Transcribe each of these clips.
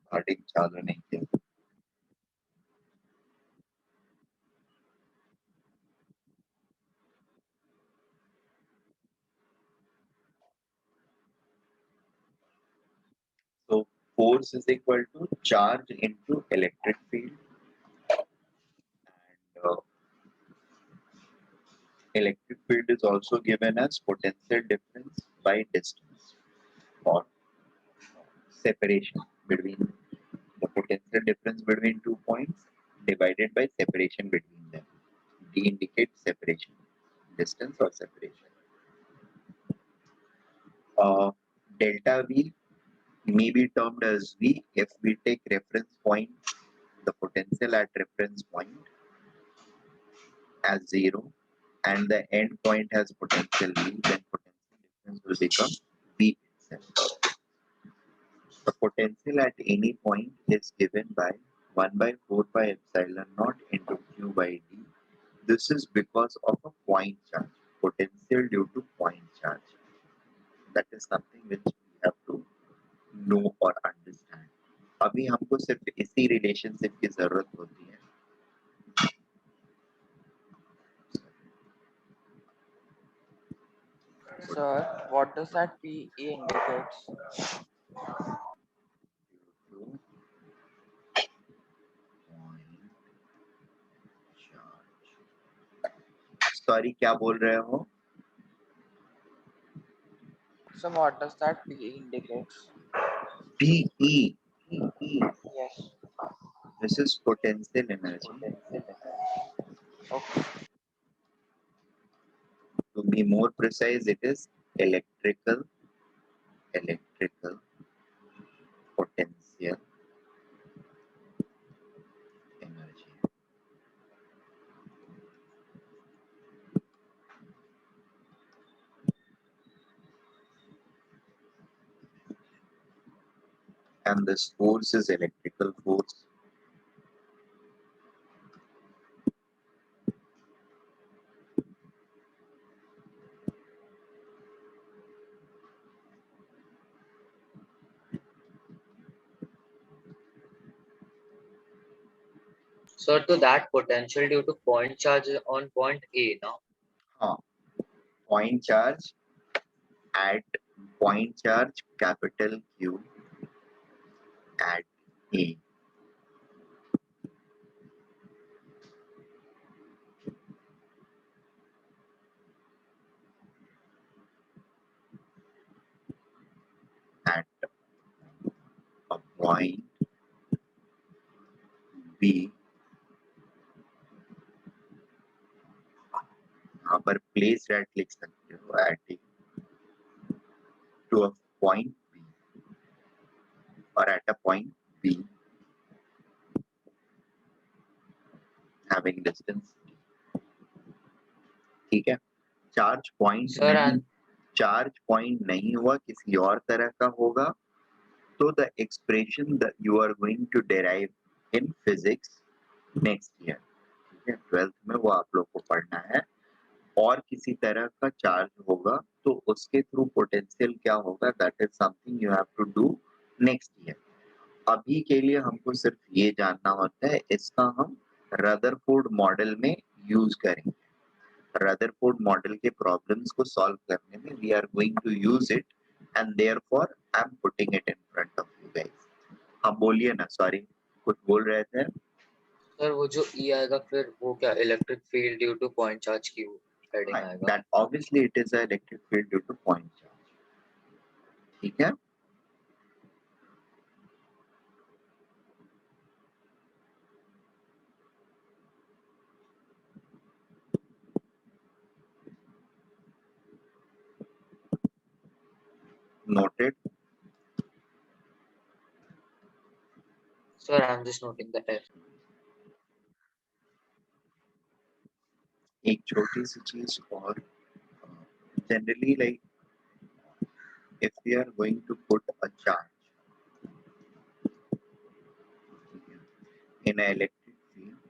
Starting चालू नहीं किया। So force is equal to charge into electric field, and electric field is also given as potential difference by distance, or separation between the potential difference between 2 points divided by separation between them. D indicates separation, distance or separation. Delta V may be termed as V if we take reference point, the potential at reference point as 0, and the end point has potential V, then potential difference will become V itself. The potential at any point is given by 1 by 4 pi epsilon naught into Q by D. This is because of a point charge, potential due to point charge. That is something which we have to know or understand. अभी हमको सिर्फ इसी relationship की जरूरत होती है. Sir, what does that PE indicates? Sorry, क्या बोल रहे हो? So what does that PE indicates? PE. Yes. This is potential energy. Okay. To be more precise, it is electrical potential energy. And this force is electrical force. So to that potential due to point charge on point A now. Point charge at point charge capital Q at A. At a point B. यहाँ पर place at लिख सकते हो, at to a point B or at a point B having distance. ठीक है, charge point Sir, नहीं, charge point नहीं हुआ, किसी और तरह का होगा, तो the expression that you are going to derive in physics next year, ठीक है, 12th में वो आप लोग को पढ़ना है, और किसी तरह का चार्ज होगा तो उसके थ्रू पोटेंशियल क्या होगा, that is something you have to do next year. अभी के लिए हमको सिर्फ ये जानना होता है, इसका हम रदरफोर्ड मॉडल में यूज करेंगे. रदरफोर्ड मॉडल के प्रॉब्लम्स को सॉल्व करने में we are going to use it, and therefore I am putting it in front of you guys. हाँ बोलिए ना, सॉरी कुछ बोल रहे थे. सर वो जो E आएगा फिर वो क्या electric field due two point charge की हेडिंग आएगा. That obviously it is a electric field due two point charge. ठीक है, noted. Sir, I'm just noting the test. एक छोटी सी चीज और, generally like if we are going to put a charge in an electric field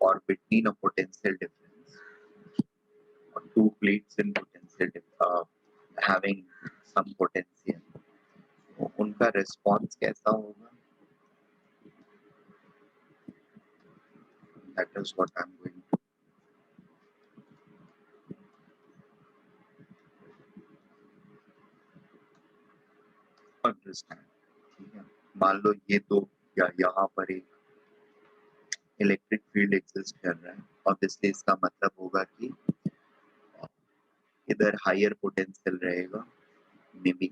or between a potential difference or two plates in having some potential, तो उनका response कैसा होगा, that is what I'm going to understand. ठीक है, मान लो ये तो या यहाँ पर एक इलेक्ट्रिक फील्ड एग्जिस्ट कर रहा है, ऑब्वियसली इसका मतलब होगा कि इधर हायर पोटेंशियल रहेगा, may be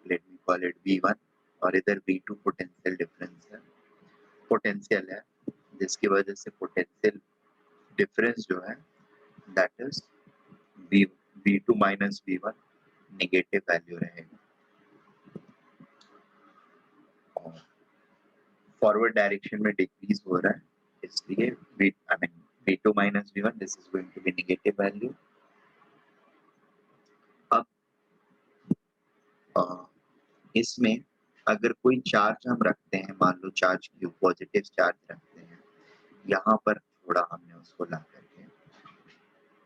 let me call it V1, और इधर V2 पोटेंशियल डिफरेंस है, पोटेंशियल है, जिसकी वजह से पोटेंशियल डिफरेंस जो है that is V2 minus V1 negative value रहेगा। और फॉरवर्ड डायरेक्शन में डिक्रीज हो रहा है, इसलिए V2 minus V1 this is going to be negative value. अब इसमें अगर कोई चार्ज हम रखते हैं, मान लो चार्ज क्यू पॉजिटिव चार्ज रखते हैं, यहाँ पर थोड़ा हमने उसको ला करके,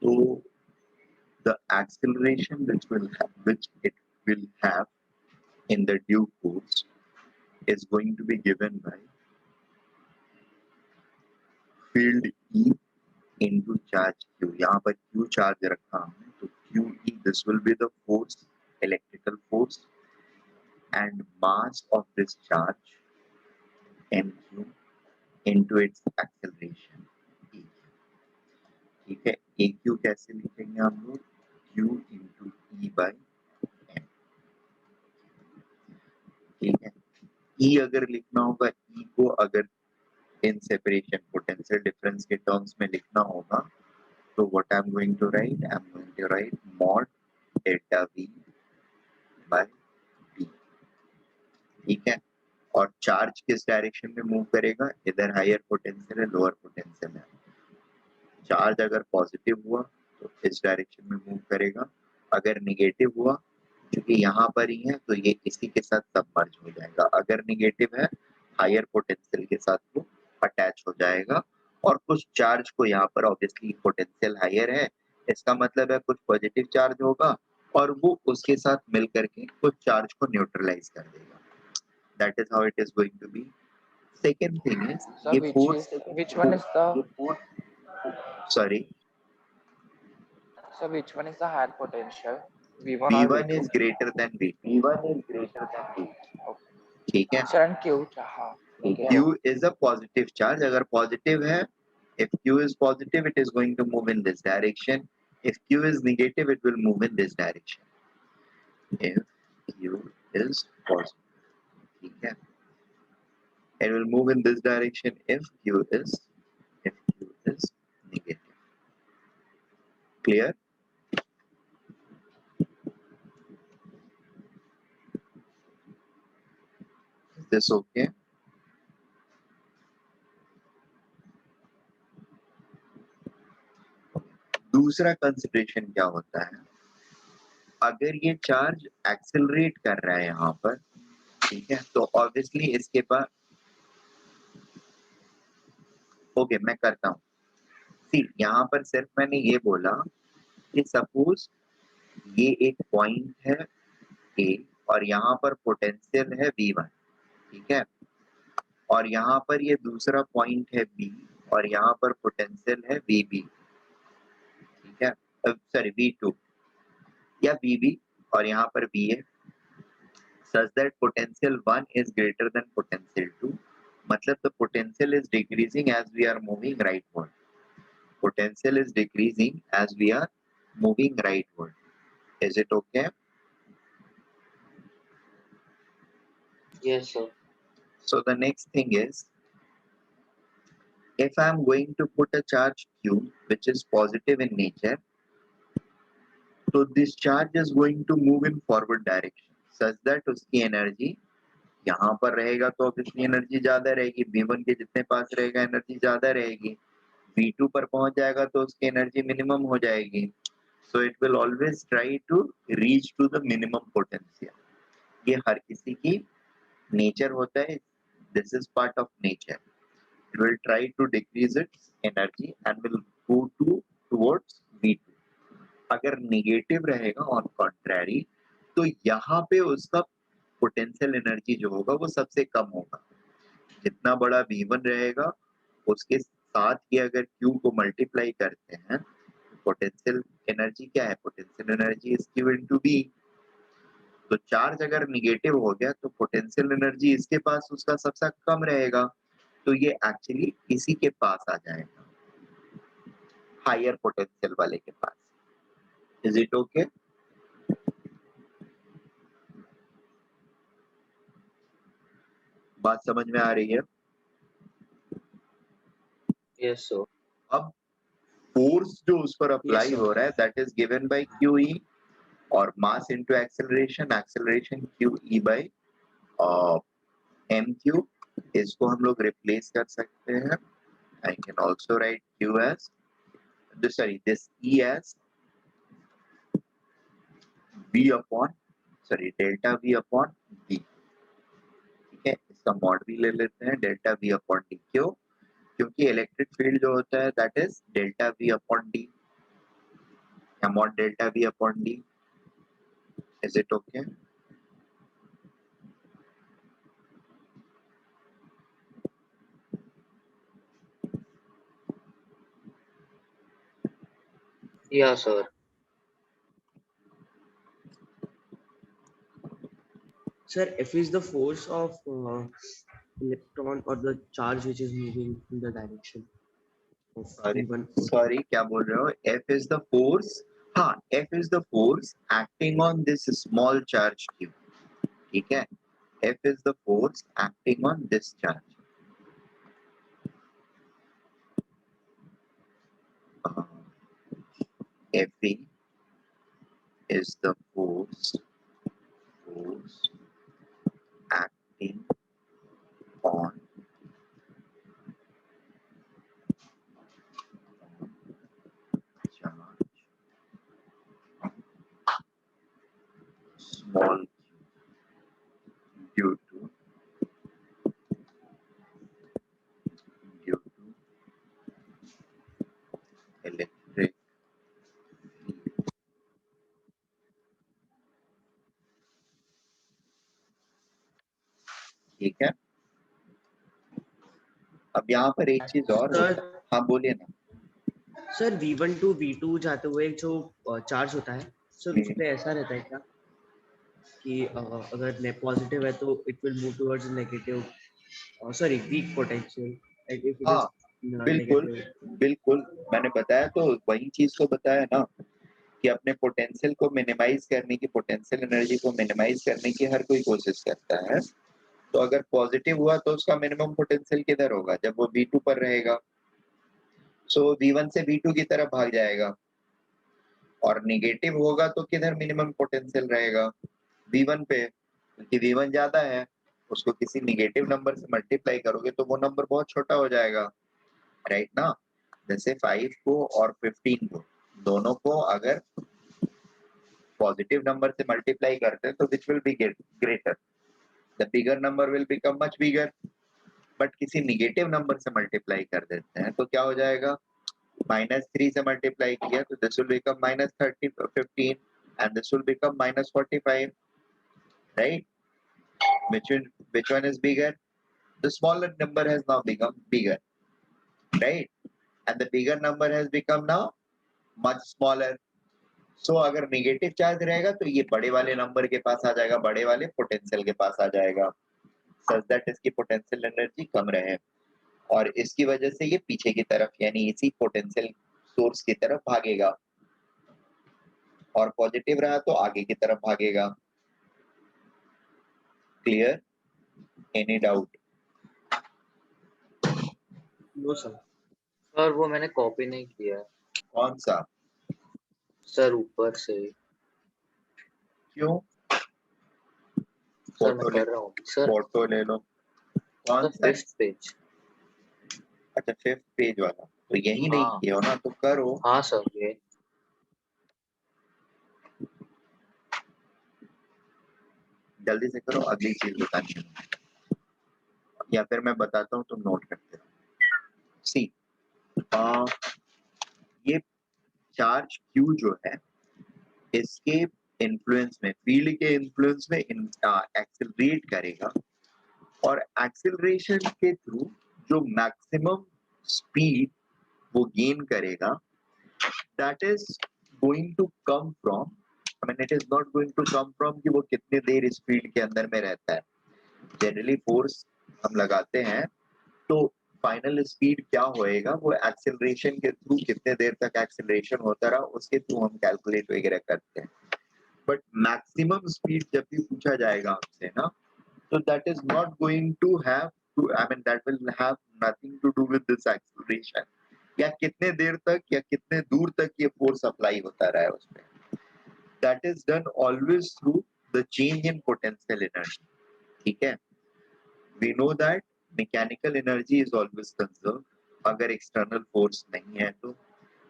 तो the acceleration which it will have in the due course is going to be given by field E into charge Q. यहाँ पर Q charge रखा हमने, तो QE this will be the force, electrical force, and mass of this charge MQ into its acceleration E. ठीक है, AQ कैसे लिखेंगे हम लोग? Q into E by M. ठीक है, E अगर लिखना होगा, E को अगर इन सेपरेशन पोटेंशियल डिफरेंस के टर्म्स में लिखना होगा, तो what I am going to write, I am going to write mod delta V by B। ठीक है, और चार्ज किस डायरेक्शन में मूव करेगा? इधर हायर पोटेंशियल है, लोअर पोटेंशियल है, चार्ज अगर पॉजिटिव हुआ तो इस डायरेक्शन में मूव करेगा, अगर नेगेटिव हुआ क्योंकि यहाँ पर ही है तो ये इसी के साथ सबमर्ज हो जाएगा, अगर नेगेटिव है हायर पोटेंशियल के साथ वो अटैच हो जाएगा, और कुछ चार्ज को यहाँ पर ऑब्वियसली पोटेंशियल हायर है, इसका मतलब है कुछ पॉजिटिव चार्ज होगा और वो उसके साथ मिल करके कुछ चार्ज को न्यूट्रलाइज कर देगा। That is how it is going to be. Second thing is So ये force, which one is the sorry, so which one is the higher potential? V1 or V1 V2? is greater than V2। V1 is greater than V2। ठीक है, Sir, and Q हाँ Q is a positive charge, अगर positive है, if Q is positive it is going to move in this direction, if Q is negative it will move in this direction, if Q is positive, ठीक है, it will move in this direction if Q is negative। clear? Is this okay? दूसरा consideration क्या होता है, अगर ये charge accelerate कर रहा है यहाँ पर, ठीक है, तो ऑब्वियसली इसके पास, ओके मैं करता हूँ, सी यहाँ पर सिर्फ मैंने ये बोला कि सपोज ये एक पॉइंट है A और यहाँ पर पोटेंशियल है V1, ठीक है, और यहाँ पर ये दूसरा पॉइंट है B और यहाँ पर पोटेंशियल है VB, ठीक है, सॉरी V2 या VB और यहाँ पर B है, such that potential 1 is greater than potential 2, मतलब the potential is decreasing as we are moving rightward, potential is decreasing as we are moving rightward, is it okay? Yes, sir. So the next thing is, if I am going to put a charge Q which is positive in nature, so this charge is going to move in forward direction such that उसकी energy यहाँ पर रहेगा तो obviously energy ज्यादा रहेगी, V1 के जितने पास रहेगा एनर्जी ज्यादा रहेगी, V2 पर पहुंच जाएगा तो उसकी एनर्जी मिनिमम हो जाएगी, so it will always try to reach to the minimum potential। ये हर किसी की नेचर होता है, this is part of nature, it will try to decrease its energy and will go towards V2। अगर negative रहेगा on कॉन्ट्रैरी तो यहाँ पे उसका पोटेंशियल एनर्जी जो होगा वो सबसे कम होगा, जितना बड़ा V1 रहेगा उसके साथ ही अगर Q को मल्टीप्लाई करते हैं, पोटेंशियल एनर्जी क्या है? Potential energy is Q into V। तो चार्ज अगर निगेटिव हो गया तो पोटेंशियल एनर्जी इसके पास उसका सबसे कम रहेगा, तो ये एक्चुअली इसी के पास आ जाएगा, हायर पोटेंशियल वाले के पास। Is it okay? बात समझ में आ रही है? Yes sir. अब फोर्स जो उस पर अप्लाई sir. हो रहा है that is given by QE, और mass into acceleration, acceleration QE by MQ। इसको हम लोग रिप्लेस कर सकते हैं। I can also write Q as this E as V upon delta V upon D। ठीक है, इसका मॉड भी ले लेते हैं, डेल्टा V upon D। क्यों? क्योंकि इलेक्ट्रिक फील्ड जो होता है that is delta V upon D, या mod delta V upon D। Is it okay? Yeah sir. Sir, F is the force of electron or the charge which is moving in the direction of Sorry, V1 force. sorry, क्या बोल रहे हो? F is the force, हाँ, F is the force acting on this small charge Q। ठीक है, F is the force acting on this charge। Fe is the force acting on charge small q due to electric field। ठीक है, अब यहाँ पर एक चीज और Sir, होता है। हाँ बोलिए ना। सर V1 टू V2 जाते हुए जो चार्ज होता है सर उस पे ऐसा रहता है क्या कि अगर पॉजिटिव है तो it will move towards negative, sorry week potential, and if it हाँ इज बिल्कुल नेगेटिव। बिल्कुल, मैंने बताया तो वही चीज को बताया ना कि अपने पोटेंशियल को मिनिमाइज करने की, पोटेंशियल एनर्जी को मिनिमाइज करने की हर कोई कोशिश करता है। तो अगर पॉजिटिव हुआ तो उसका मिनिमम पोटेंशियल किधर होगा? जब वो V2 पर रहेगा, सो V1 से V2 की तरफ भाग जाएगा। और निगेटिव होगा तो किधर मिनिमम पोटेंशियल रहेगा? V1 पे, क्योंकि V1 ज्यादा है, उसको किसी निगेटिव नंबर से मल्टीप्लाई करोगे तो वो नंबर बहुत छोटा हो जाएगा, राइट ना? जैसे 5 को और 15 को, दोनों को अगर पॉजिटिव नंबर से मल्टीप्लाई करते हैं तो which will be greater? The bigger number will become much bigger. But किसी निगेटिव नंबर से मल्टीप्लाई कर देते हैं तो क्या हो जाएगा? -3 से मल्टीप्लाई किया तो this will become -15 and this will become -45, right? Which one is bigger? The smaller number has now become bigger, right? And the bigger number has become now much smaller। सो अगर नेगेटिव चार्ज रहेगा तो ये बड़े वाले number के पास आ जाएगा, बड़े वाले पोटेंशियल के पास आ जाएगा, सच दैट इसकी पोटेंशियल एनर्जी कम रहे, और इसकी वजह से ये पीछे की तरफ यानी इसी पोटेंशियल सोर्स की तरफ भागेगा, और पॉजिटिव रहा तो आगे की तरफ भागेगा। Clear? Any doubt? No sir. Sir वो मैंने कॉपी नहीं किया। कौन सा? सर ऊपर से। क्यों? सर मैं कर रहा हूँ सर। फोटो ले लो। कौन सा? 5th page. अच्छा 5th पेज वाला, तो यही नहीं हाँ। किया हो ना, तो करो। हाँ सर ये। जल्दी से करो, अगली चीज बतानी है, या फिर मैं बताता हूँ तुम नोट करते हो। सी ये चार्ज Q जो है इसके इन्फ्लुएंस में, फील्ड के इन्फ्लुएंस में एक्सेलरेट करेगा, और एक्सेलरेशन के थ्रू जो मैक्सिमम स्पीड वो गेन करेगा, that is going to come from, I mean it is not going to come from कि वो कितने देर स्पीड के अंदर में रहता है. जनरली फोर्स हम लगाते हैं तो फाइनल स्पीड क्या होएगा वो एक्सेलरेशन के थ्रू कितने देर तक एक्सेलरेशन होता रहा उसके थ्रू हम कैलकुलेट वगैरह करते हैं. बट मैक्सिमम स्पीड जब भी पूछा जाएगा आपसे ना, तो that is not going to have to, I mean that will have nothing to do with this acceleration, या कितने देर तक या कितने दूर तक ये फोर्स अप्लाई होता रहा है उसमें. That is done always through the change in potential energy. ठीक है, we know that mechanical energy is always conserve अगर एक्सटर्नल फोर्स नहीं है तो.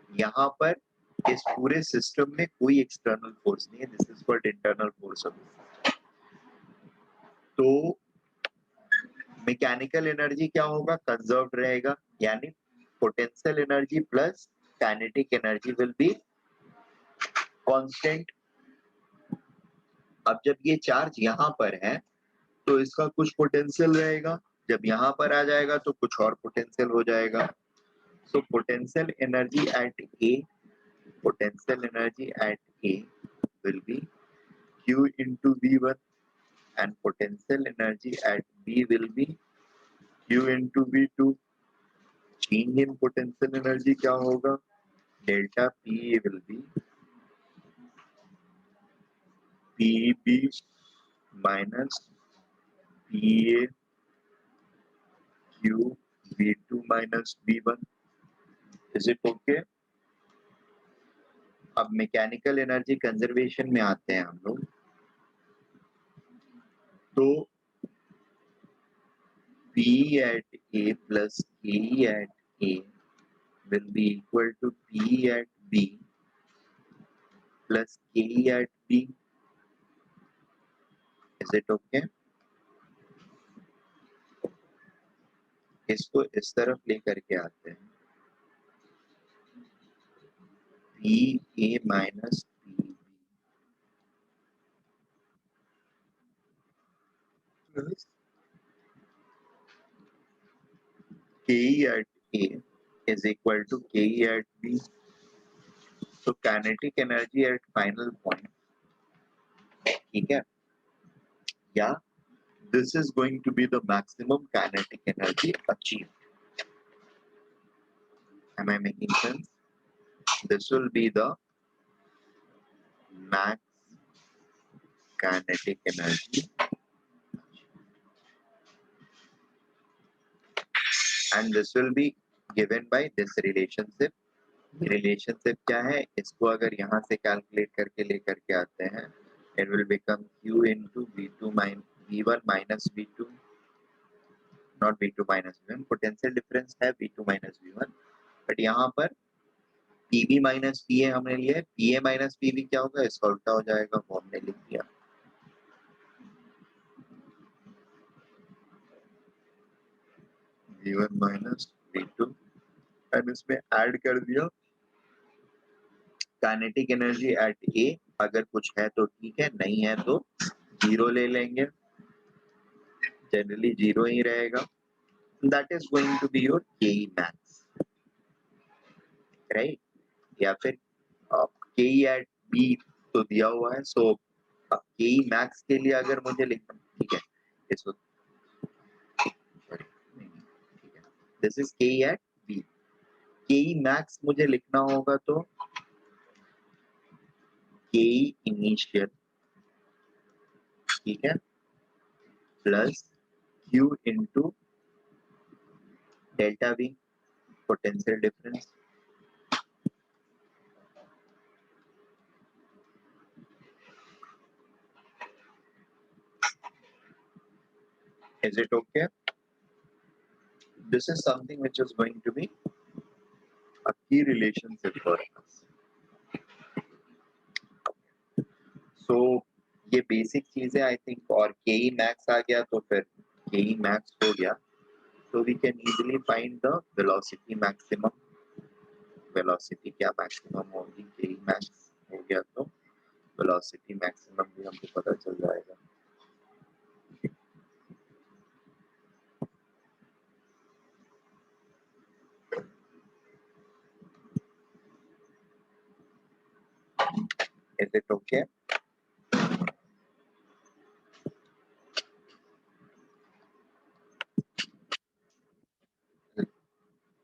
यहाँ पर इस पूरे सिस्टम में कोई एक्सटर्नल फोर्स नहीं है, this is called internal force of. तो मैकेनिकल एनर्जी क्या होगा, कंजर्व्ड रहेगा, यानी potential energy plus kinetic energy will be constant. अब जब ये चार्ज यहाँ पर है तो इसका कुछ पोटेंशियल रहेगा, जब यहाँ पर आ जाएगा तो कुछ और पोटेंशियल हो जाएगा. So potential energy at A, potential energy at A will be Q into V1 and potential energy at B will be Q into V2. Change in potential energy क्या होगा, delta PA will be PB minus PA Q V2 minus V1. Is it okay? अब mechanical energy conservation में आते हैं हम लोग. तो P at A plus K at A will be equal to P at B plus K at B. Is it okay? इसको इस तरफ लेकर के आते हैं. P A minus P B plus K at A is equal to K at B. So kinetic energy at final point, ठीक है, या this is going to be the maximum kinetic energy achieved. Am I making sense? This will be the max kinetic energy, and this will be given by this relationship. Relationship क्या है, इसको अगर यहाँ से calculate करके लेकर के आते हैं, it will become Q into V2 V1 minus V2, not V2 minus V1. Potential difference है V2 minus V1, बट यहाँ पर PB minus PA हमने लिया है. PA minus PB क्या होगा, इसका उल्टा हो जाएगा, वो हमने लिख दिया. V1 minus V2 एंड इसमें ऐड कर दिया काइनेटिक एनर्जी एट ए. अगर कुछ है तो ठीक है, नहीं है तो जीरो ले लेंगे, जनरली जीरो ही रहेगा. That is going to be your KE max, right. या फिर केई एट बी तो दिया हुआ है, सो केई मैक्स के लिए अगर मुझे लिखना, ठीक है, इसको दिस इज केई एट बी. केई मैक्स मुझे लिखना होगा तो केई इनिशियल, ठीक है, plus Q into delta V, potential difference. Is it okay? This is something which is going to be a key relationship for us. So ये बेसिक चीजें आई थिंक, और KE मैक्स आ गया तो फिर KE मैक्स हो गया, so we can easily find the velocity maximum. Velocity क्या maximum होगी, KE मैक्स हो गया तो वेलोसिटी मैक्सिमम भी हमको पता चल जाएगा. Is it okay?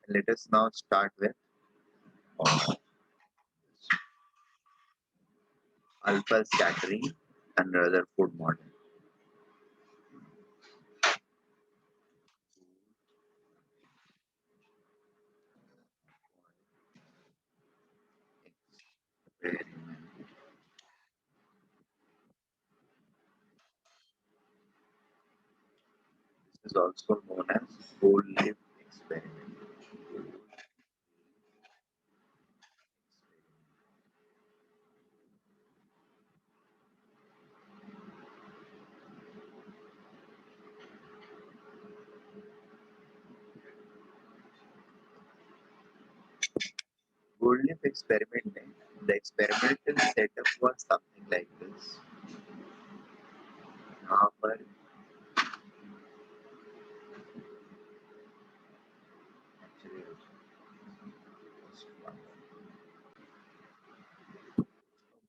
Let us now start with alpha scattering and Rutherford model. Experiment. This is also known as Gold-Leaf experiment. Gold-Leaf experiment में the experimental setup was something like this. यहाँ पर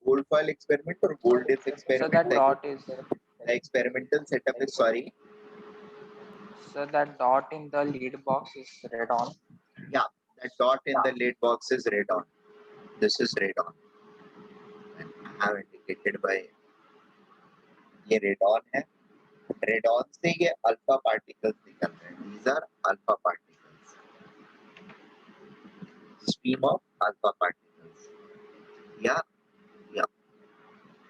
gold foil experiment or gold leaf So experiment. that dot is The experimental setup is sorry. so that dot in the lead box is red on. Yeah, that dot in the lead box is red on. This is red on. And I have indicated by ये red on है. Red on से ये alpha particles निकल रहे हैं. These are alpha particles. Stream of alpha particles. Yeah.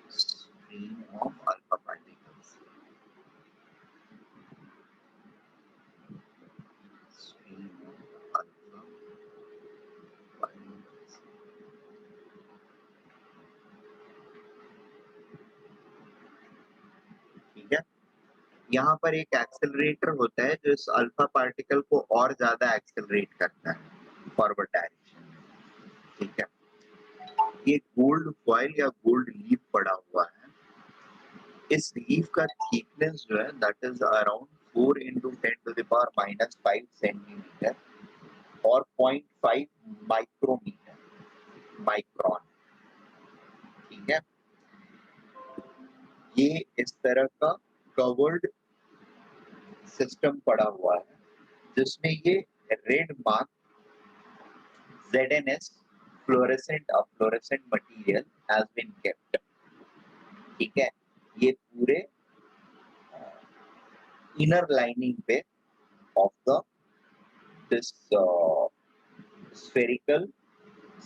Stream of alpha particles. Stream of alpha particles. ठीक है. यहाँ पर एक एक्सेलरेटर होता है जो इस अल्फा पार्टिकल को और ज्यादा एक्सेलरेट करता है फॉरवर्ड डायरेक्शन में. ठीक है. ये गोल्ड फॉइल या गोल्ड लीफ पड़ा हुआ है. इस लीफ का थिकनेस जो है that is around 4 into 10 to the power minus 5 centimetre और 0.5 माइक्रोमीटर माइक्रोन. ठीक है. ये इस तरह का कवर्ड सिस्टम पड़ा हुआ है जिसमें ये red mark ZNS fluorescent material has been kept. ठीक है. ये पूरे इनर लाइनिंग पे of the this spherical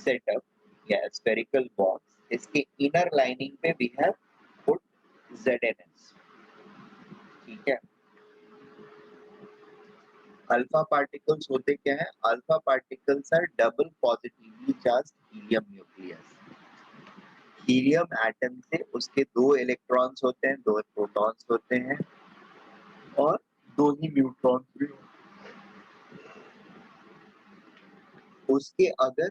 setup या स्फेरिकल बॉक्स, इसके इनर लाइनिंग पे वी हैव पुट ZNS. ठीक है. अल्फा पार्टिकल्स होते क्या है? Alpha particles are double positively charged helium nucleus. Helium atom से उसके 2 इलेक्ट्रॉन्स होते हैं, 2 प्रोटॉन्स होते हैं और 2 ही न्यूट्रॉन्स भी. उसके अगर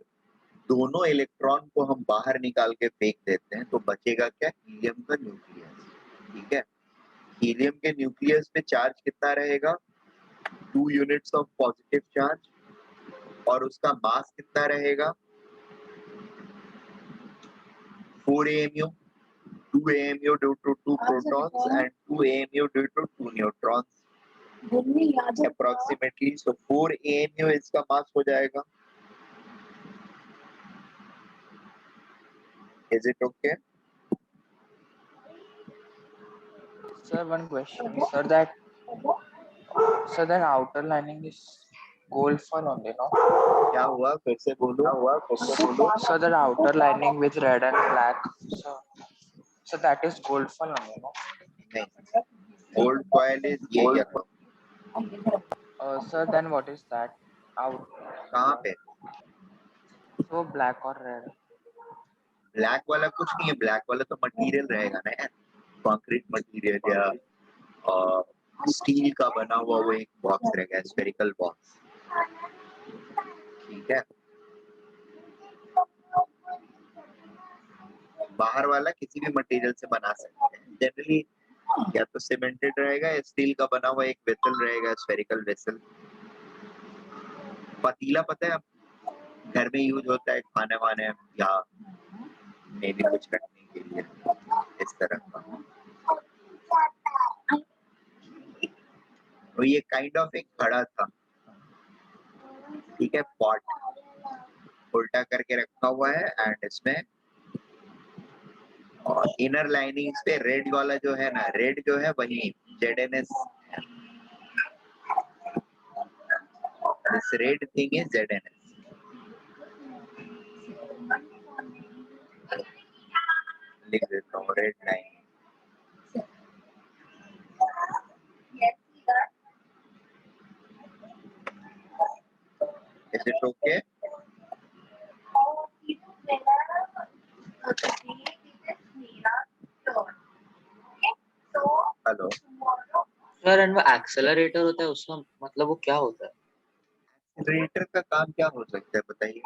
दोनों इलेक्ट्रॉन को हम बाहर निकाल के फेंक देते हैं तो बचेगा क्या? हीलियम का न्यूक्लियस. ठीक है. हीलियम के न्यूक्लियस पे चार्ज कितना रहेगा? 2 यूनिट्स ऑफ पॉजिटिव चार्ज और उसका मास कितना रहेगा? 4 AMU. 2 AMU due to 2 protons and 2 AMU due to 2 neutrons. Approximately, so 4 AMU इसका मास हो जाएगा. Is it okay? Sir, one question. Sir, that outer lining is gold foil only, no? क्या हुआ? फिर से बोलो. So that outer lining with red and black. So that is gold foil only, no? नहीं. Gold foil is ये yellow. Sir, then what is that? Out. कहाँ पे? So black or red. Black वाला कुछ नहीं है. ब्लैक वाला तो मटेरियल रहेगा ना यार. कंक्रीट मटेरियल या स्टील का बना हुआ वो एक बॉक्स रहेगा, स्फेरिकल बॉक्स. ठीक है. बाहर वाला किसी भी मटेरियल से बना सकते हैं. जनरली या तो सीमेंटेड रहेगा या स्टील का बना हुआ एक वेसल रहेगा, स्फेरिकल वेसल. पतीला पता है आप घर में यूज होता है खाने वाने या मे भी कुछ करने के के लिए, इस तरह का। तो ये काइंड ऑफ एक खड़ा था, ठीक है, पॉट उल्टा करके रखा हुआ है एंड इसमें और इनर लाइनिंग्स पे रेड वाला जो है ना, रेड जो है वही ZNS, this red thing is ZNS। लिख देता हूँ red line. Is it okay? Hello sir and वो एक्सेलरेटर होता है उसका मतलब वो क्या होता है? एक्सीलरेटर का काम क्या हो सकता है बताइए?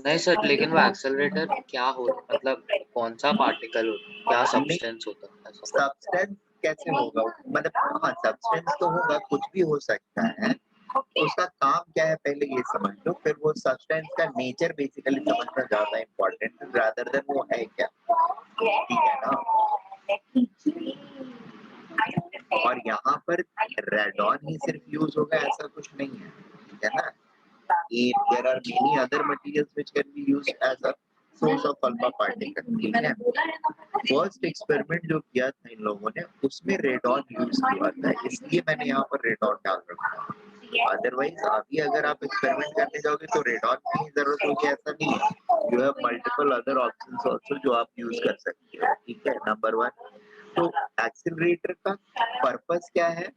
नहीं सर, लेकिन वो एक्सेलरेटर क्या होता है, मतलब कौन सा पार्टिकल होता है, क्या सब्सटेंस होता है ऐसा? सब्सटेंस कैसे होगा, मतलब हाँ सब्सटेंस तो होगा, कुछ भी हो सकता है। उसका काम क्या है पहले ये समझ लो, फिर वो सब्सटेंस का नेचर बेसिकली समझना ज्यादा इम्पोर्टेंट रादर देन वो है क्या, ठीक है ना। और यहाँ पर रेडॉन ही सिर्फ यूज होगा ऐसा कुछ नहीं है, ठीक है ना। There are many other materials which can be used as a source of alpha particle, ठीक है। फर्स्ट एक्सपेरिमेंट जो किया था इन लोगों ने उसमें रेडॉन यूज किया था, इसलिए मैंने यहाँ पर रेडॉन डाल रखा है। अदरवाइज अभी अगर आप एक्सपेरिमेंट करने जाओगे तो रेडॉन की ही जरूरत होगी ऐसा नहीं है, you have multiple other options also जो आप यूज कर सकते हो, ठीक है। नंबर 1, तो एक्सीलरेटर का पर्पस क्या है?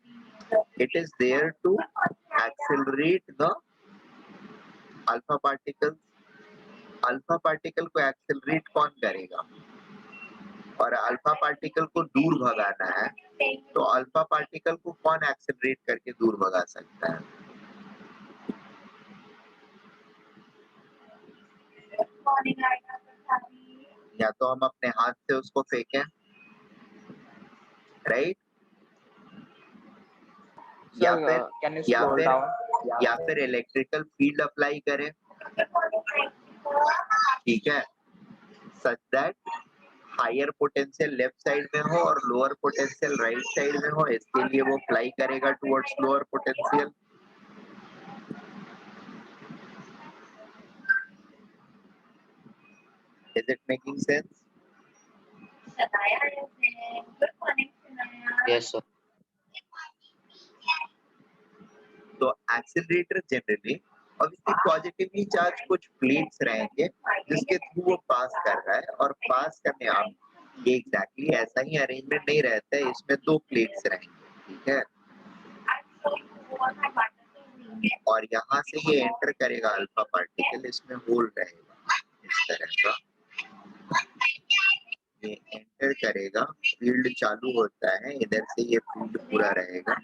It is there to accelerate the alpha particle. Alpha particle को एक्सेलरेट कौन करेगा? और अल्फा पार्टिकल को दूर भगाना है, तो अल्फा पार्टिकल को कौन एक्सेलरेट करके दूर भगा सकता है? या तो हम अपने हाथ से उसको फेंकें, राइट, या Sir, फिर can you या scroll फिर down? या फिर इलेक्ट्रिकल फील्ड अप्लाई करें, ठीक है, such that higher potential left side में हो और लोअर पोटेंशियल राइट साइड में हो, इसके लिए वो अप्लाई करेगा towards lower potential. Is it making sense? Yes sir. तो accelerator generally obviously positively charge कुछ प्लेट्स रहेंगे जिसके थ्रू वो पास कर रहा है, और पास करने आप ये एग्जैक्टली ऐसा ही अरेंजमेंट नहीं रहता है, इसमें 2 प्लेट्स रहेंगे, ठीक है। और यहाँ से ये एंटर करेगा अल्फा पार्टिकल, इसमें होल रहेगा इस तरह का, ये एंटर करेगा, फील्ड चालू होता है, इधर से ये फील्ड पूरा रहेगा,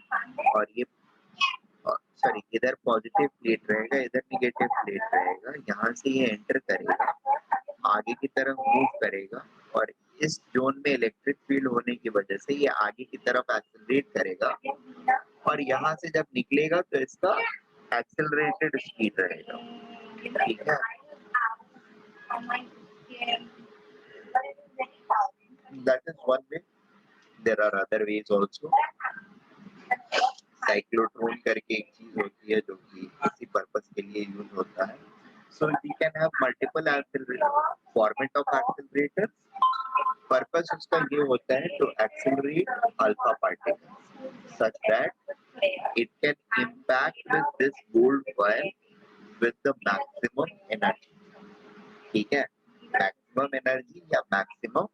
और ये सॉरी इधर पॉजिटिव प्लेट रहेगा, इधर निगेटिव प्लेट रहेगा, यहाँ से ये एंटर करेगा, आगे की तरफ मूव करेगा, और इस जोन में इलेक्ट्रिक फील्ड होने की वजह से ये आगे की तरफ एक्सेलरेट करेगा, और यहाँ से जब निकलेगा तो इसका एक्सेलरेटेड स्पीड रहेगा, ठीक है। That is one way. There are other ways also. Cyclotron करके एक चीज होती है जो कि इसी पर्पस के लिए यूज होता है। So we can have multiple format of accelerators. Purpose उसका ये होता है to accelerate alpha particles such that it can impact with this gold foil with the maximum energy, ठीक है, maximum energy या maximum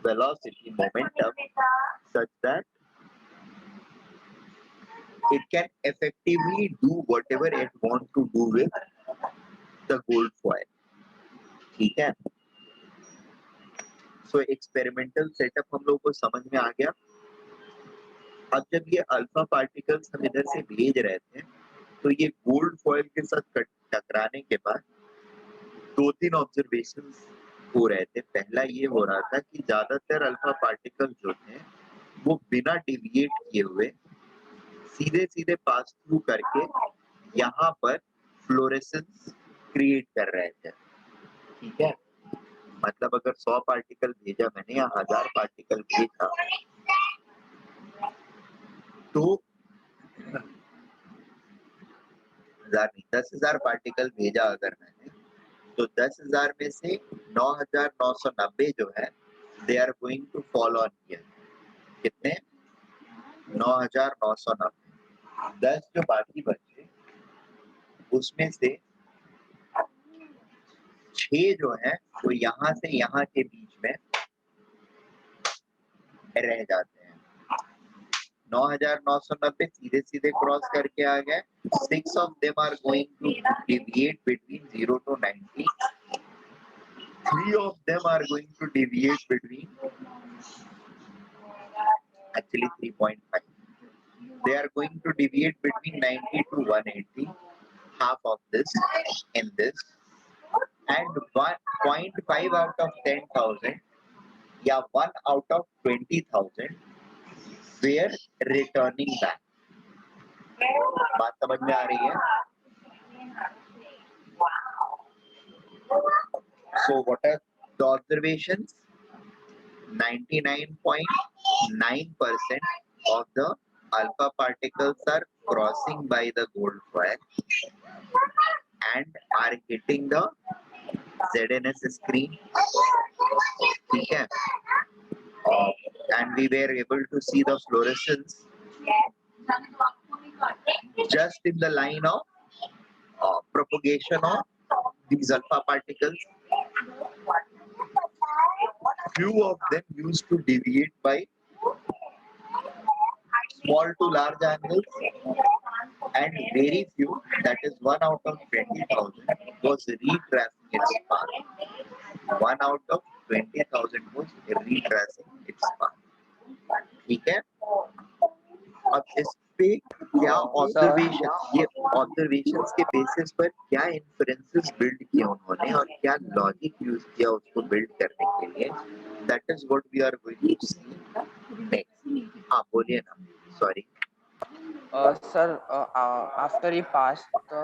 velocity momentum such that it can effectively do whatever it want to do with the gold foil, ठीक है। सो experimental setup हम लोग को समझ में आ गया। अब जब ये अल्फा पार्टिकल्स हम इधर से भेज रहे थे तो ये गोल्ड फॉइल के साथ टकराने के बाद 2-3 ऑब्जर्वेशंस हो रहे थे। पहला ये हो रहा था कि ज्यादातर अल्फा पार्टिकल्स जो थे वो बिना डिविएट किए हुए सीधे सीधे पास थ्रू करके यहाँ पर फ्लोरेसेंस क्रिएट कर रहे थे, ठीक है। मतलब अगर 100 पार्टिकल भेजा मैंने या 1000 पार्टिकल भेजा तो 10,000 पार्टिकल भेजा अगर मैंने, तो 10,000 में से 9,990 जो है they are going to fall on here. कितने? 9,990। 10 जो बाकी बचे उसमें से 6 जो है वो यहाँ से यहाँ के बीच में रह जाते हैं। 9,990 सीधे सीधे क्रॉस करके आ गए। 6 of them are going to deviate between 0 to 90. 3 of them are going to deviate between actually 3.5. They are going to deviate between 90 to 180. Half of this in this, and 1.5 out of 10,000 या 1 out of 20,000 were returning back. बात समझ में आ रही है? So what are the observations? 99.9% of the alpha particles are crossing by the gold foil and are hitting the ZNS screen. ठीक है? And we were able to see the fluorescence just in the line of propagation of these alpha particles. Few of them used to deviate by small to large angles, and very few, that is 1 out of 20,000, was retracing its path. 1 out of 20,000 was retracing its path. ठीक है? अब इस पे क्या observation, ये observations के basis पर क्या इन्फ्रेंसेस बिल्ड किया उन्होंने और क्या लॉजिक यूज किया उसको बिल्ड करने के लिए, that is what we are going to see next. हाँ बोलिए ना, sorry. Sir, after he passed the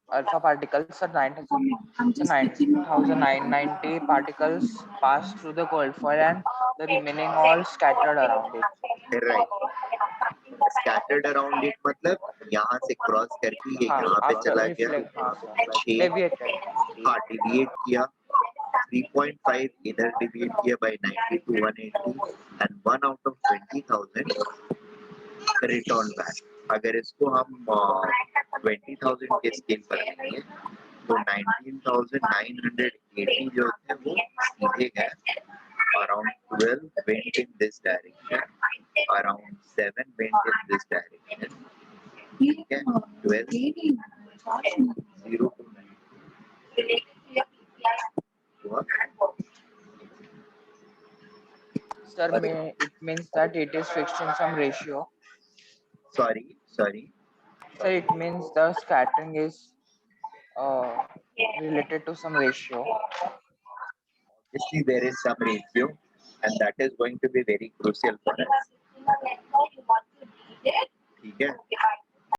alpha particles, sir, 19,990 particles passed through the gold foil and the remaining all scattered around it. Right, scattered around it मतलब यहाँ से cross करके ये यहाँ पे चला गया, Deviated. हाँ डिविएट किया, 3.5 इधर डिविएट किया by 90 to 180 and 1 out of 20,000 return back. अगर इसको हम 20,000 के स्केल पर लेंगे तो 19,980 जो थे वो सीधे गए, around 12 went in this direction, around 7 went in this direction, ठीक है, 12 0 to 90 हुआ। Sir, it means that it is fixed in some ratio. Sorry. Sir, it means the scattering is related to some ratio. Obviously, there is some ratio, and that is going to be very crucial for us. ठीक है?